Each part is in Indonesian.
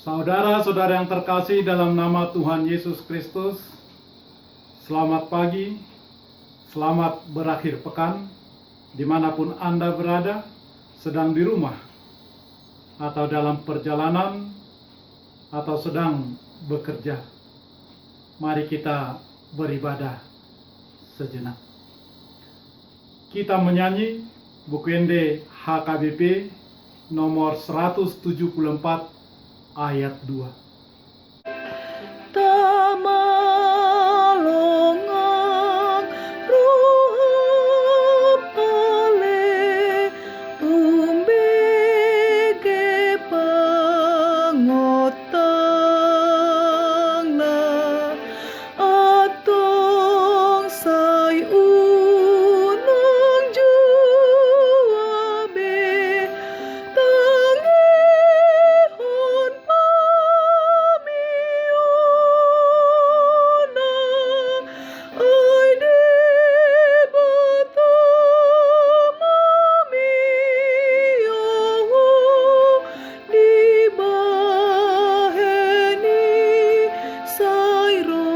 Saudara-saudara yang terkasih dalam nama Tuhan Yesus Kristus, selamat pagi, selamat berakhir pekan, dimanapun Anda berada, sedang di rumah, atau dalam perjalanan, atau sedang bekerja. Mari kita beribadah sejenak. Kita menyanyi buku Ende HKBP nomor 174 ayat 2. Tamalongang ruhap tale tumbege pangotang na atong say unang juabe tangihon pamiuna ay di bata mamiyahu di baheni sayro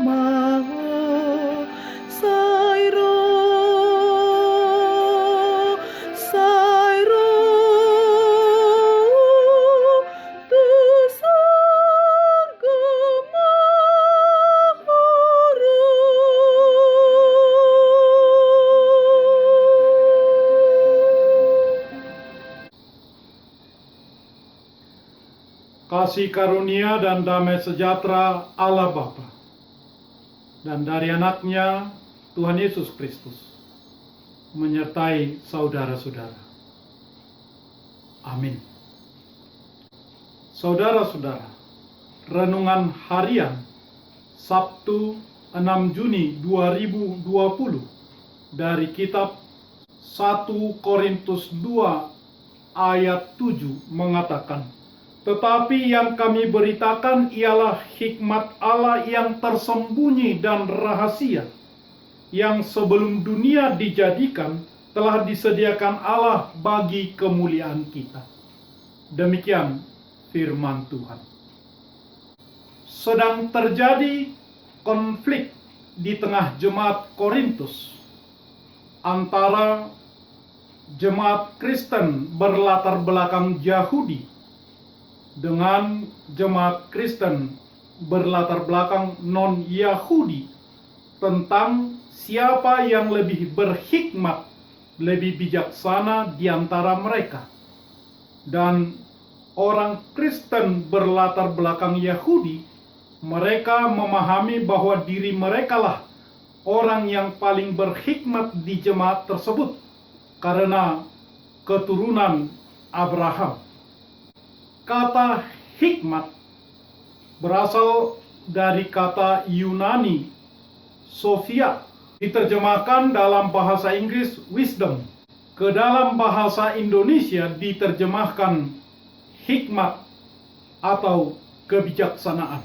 maho sayro tu sarga mahoro. Kasih karunia dan damai sejahtera Allah Bapa dan dari anaknya Tuhan Yesus Kristus menyertai saudara-saudara. Amin. Saudara-saudara, renungan harian Sabtu 6 Juni 2020 dari kitab 1 Korintus 2 ayat 7 mengatakan, "Tetapi yang kami beritakan ialah hikmat Allah yang tersembunyi dan rahasia, yang sebelum dunia dijadikan telah disediakan Allah bagi kemuliaan kita." Demikian firman Tuhan. Sedang terjadi konflik di tengah jemaat Korintus antara jemaat Kristen berlatar belakang Yahudi dengan jemaat Kristen berlatar belakang non-Yahudi tentang siapa yang lebih berhikmat, lebih bijaksana di antara mereka. Dan orang Kristen berlatar belakang Yahudi, mereka memahami bahwa diri merekalah orang yang paling berhikmat di jemaat tersebut karena keturunan Abraham. Kata hikmat berasal dari kata Yunani Sophia, diterjemahkan dalam bahasa Inggris wisdom. Ke dalam bahasa Indonesia diterjemahkan hikmat atau kebijaksanaan.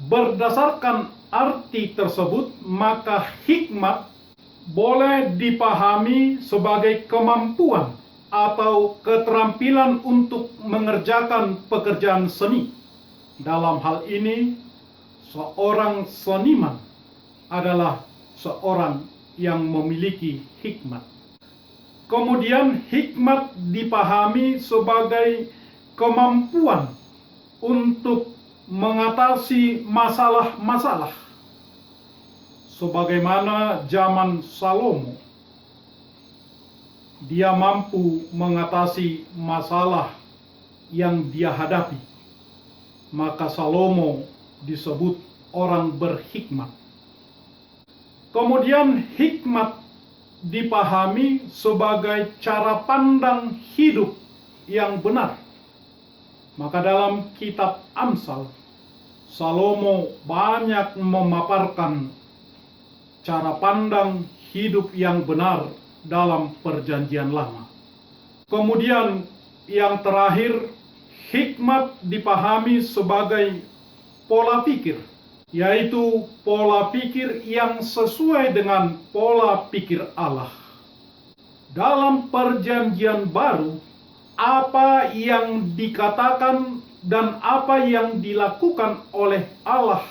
Berdasarkan arti tersebut, maka hikmat boleh dipahami sebagai kemampuan atau keterampilan untuk mengerjakan pekerjaan seni. Dalam hal ini, seorang seniman adalah seorang yang memiliki hikmat. Kemudian hikmat dipahami sebagai kemampuan untuk mengatasi masalah-masalah. Sebagaimana zaman Salomo, dia mampu mengatasi masalah yang dia hadapi. Maka Salomo disebut orang berhikmat. Kemudian hikmat dipahami sebagai cara pandang hidup yang benar. Maka dalam kitab Amsal, Salomo banyak memaparkan cara pandang hidup yang benar dalam perjanjian lama. Kemudian yang terakhir, hikmat dipahami sebagai pola pikir, yaitu pola pikir yang sesuai dengan pola pikir Allah. Dalam perjanjian baru, apa yang dikatakan dan apa yang dilakukan oleh Allah,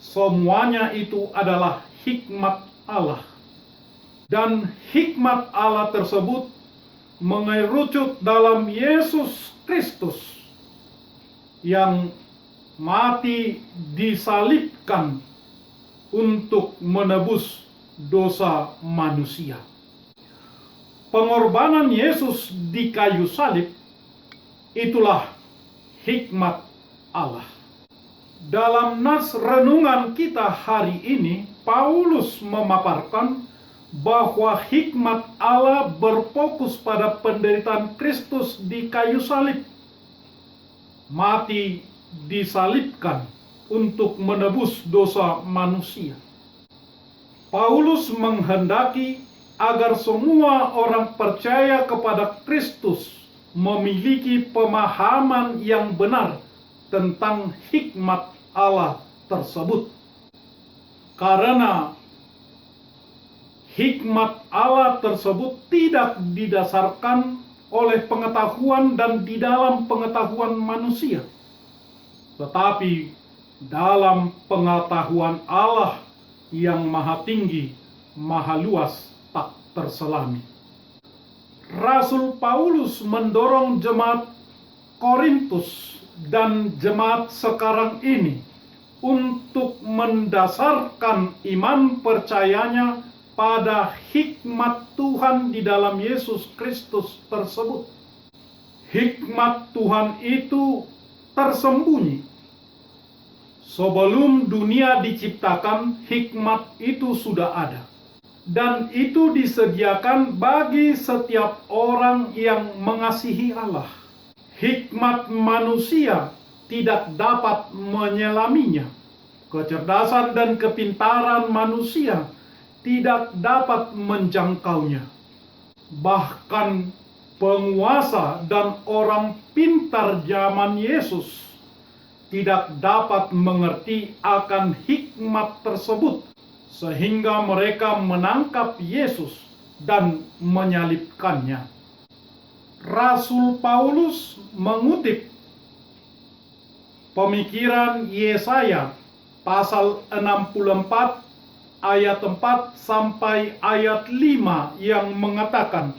semuanya itu adalah hikmat Allah. Dan hikmat Allah tersebut mengerucut dalam Yesus Kristus yang mati disalibkan untuk menebus dosa manusia. Pengorbanan Yesus di kayu salib itulah hikmat Allah. Dalam nas renungan kita hari ini, Paulus memaparkan bahwa hikmat Allah berfokus pada penderitaan Kristus di kayu salib. Mati disalibkan untuk menebus dosa manusia. Paulus menghendaki agar semua orang percaya kepada Kristus memiliki pemahaman yang benar tentang hikmat Allah tersebut. Karena hikmat Allah tersebut tidak didasarkan oleh pengetahuan dan di dalam pengetahuan manusia, tetapi dalam pengetahuan Allah yang maha tinggi, maha luas, tak terselami. Rasul Paulus mendorong jemaat Korintus dan jemaat sekarang ini untuk mendasarkan iman percayanya pada hikmat Tuhan di dalam Yesus Kristus tersebut. Hikmat Tuhan itu tersembunyi. Sebelum dunia diciptakan, hikmat itu sudah ada. Dan itu disediakan bagi setiap orang yang mengasihi Allah. Hikmat manusia tidak dapat menyelaminya. Kecerdasan dan kepintaran manusia tidak dapat menjangkaunya. Bahkan penguasa dan orang pintar zaman Yesus tidak dapat mengerti akan hikmat tersebut, sehingga mereka menangkap Yesus dan menyalibkannya. Rasul Paulus mengutip pemikiran Yesaya pasal 64 ayat 4 sampai ayat 5 yang mengatakan,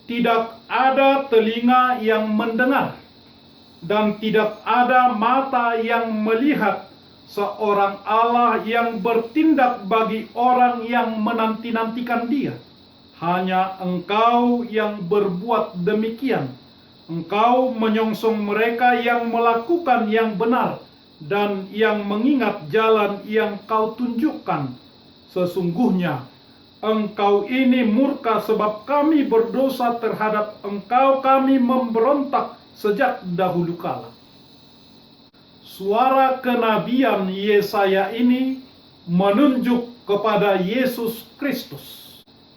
"Tidak ada telinga yang mendengar dan tidak ada mata yang melihat seorang Allah yang bertindak bagi orang yang menanti-nantikan Dia. Hanya Engkau yang berbuat demikian. Engkau menyongsong mereka yang melakukan yang benar dan yang mengingat jalan yang Kau tunjukkan. Sesungguhnya Engkau ini murka sebab kami berdosa terhadap Engkau, kami memberontak sejak dahulu kala." Suara kenabian Yesaya ini menunjuk kepada Yesus Kristus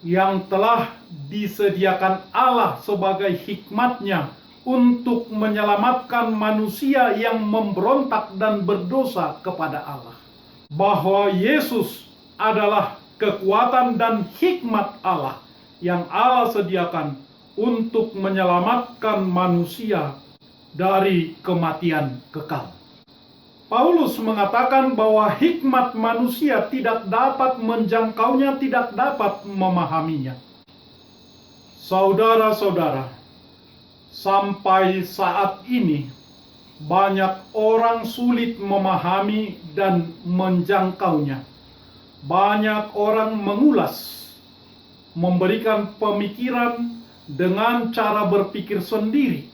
yang telah disediakan Allah sebagai hikmatnya untuk menyelamatkan manusia yang memberontak dan berdosa kepada Allah. Bahwa Yesus adalah kekuatan dan hikmat Allah yang Allah sediakan untuk menyelamatkan manusia dari kematian kekal. Paulus mengatakan bahwa hikmat manusia tidak dapat menjangkaunya, tidak dapat memahaminya. Saudara-saudara, sampai saat ini banyak orang sulit memahami dan menjangkaunya. Banyak orang mengulas, memberikan pemikiran dengan cara berpikir sendiri,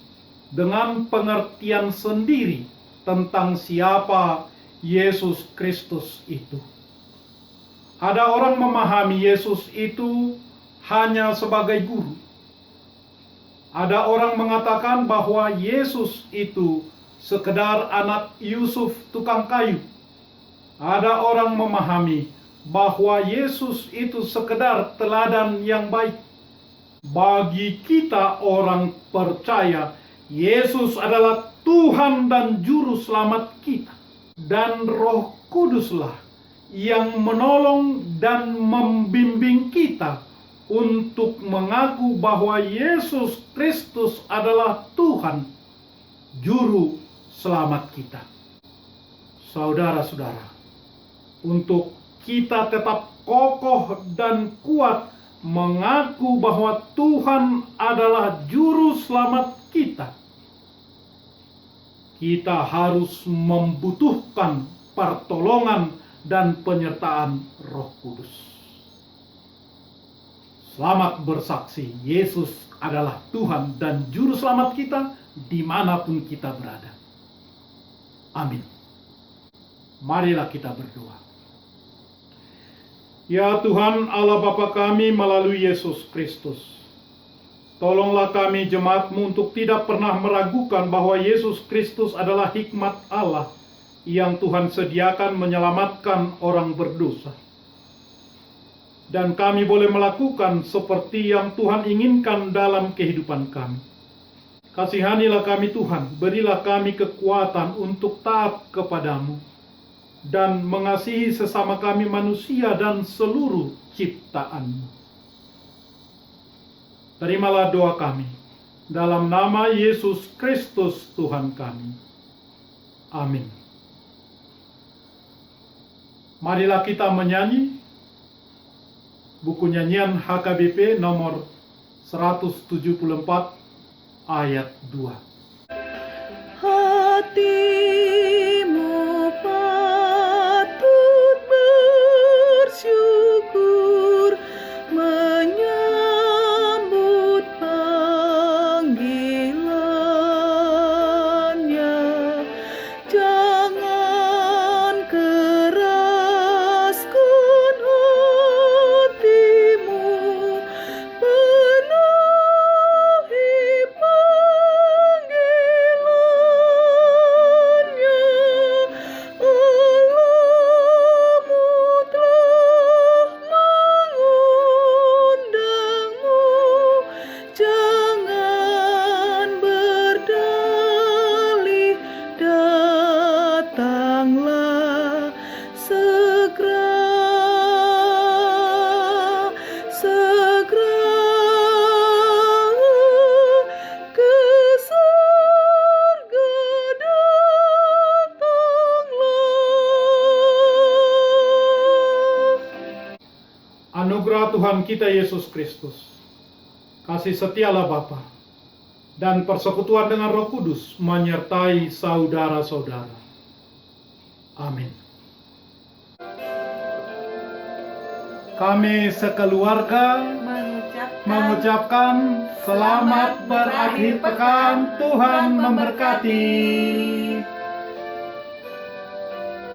dengan pengertian sendiri tentang siapa Yesus Kristus itu. Ada orang memahami Yesus itu hanya sebagai guru. Ada orang mengatakan bahwa Yesus itu sekedar anak Yusuf tukang kayu. Ada orang memahami bahwa Yesus itu sekedar teladan yang baik. Bagi kita orang percaya, Yesus adalah Tuhan dan Juru Selamat kita. Dan Roh Kuduslah yang menolong dan membimbing kita untuk mengaku bahwa Yesus Kristus adalah Tuhan, Juru selamat kita. Saudara-saudara, untuk kita tetap kokoh dan kuat mengaku bahwa Tuhan adalah juru selamat kita, kita harus membutuhkan pertolongan dan penyertaan Roh Kudus. Selamat bersaksi, Yesus adalah Tuhan dan juru selamat kita dimanapun kita berada. Amin. Marilah kita berdoa. Ya Tuhan Allah Bapa kami melalui Yesus Kristus, tolonglah kami jemaat-Mu untuk tidak pernah meragukan bahwa Yesus Kristus adalah hikmat Allah yang Tuhan sediakan menyelamatkan orang berdosa. Dan kami boleh melakukan seperti yang Tuhan inginkan dalam kehidupan kami. Kasihanilah kami Tuhan, berilah kami kekuatan untuk taat kepadamu dan mengasihi sesama kami manusia dan seluruh ciptaan-Mu. Terimalah doa kami, dalam nama Yesus Kristus Tuhan kami. Amin. Marilah kita menyanyi buku nyanyian HKBP nomor 174 ayat 2. Hatimu patut bersyukur menyambut panggilannya. Jangan keraskan hatimu, penuhi panggilannya. Allahmu telah mengundangmu, jangan berdalih, datanglah segera, segera ke surga datanglah. Anugerah Tuhan kita Yesus Kristus, kasih setialah Bapa, dan persekutuan dengan Roh Kudus menyertai saudara-saudara. Amin. Kami sekeluarga mengucapkan selamat berakhir pekan, Tuhan memberkati.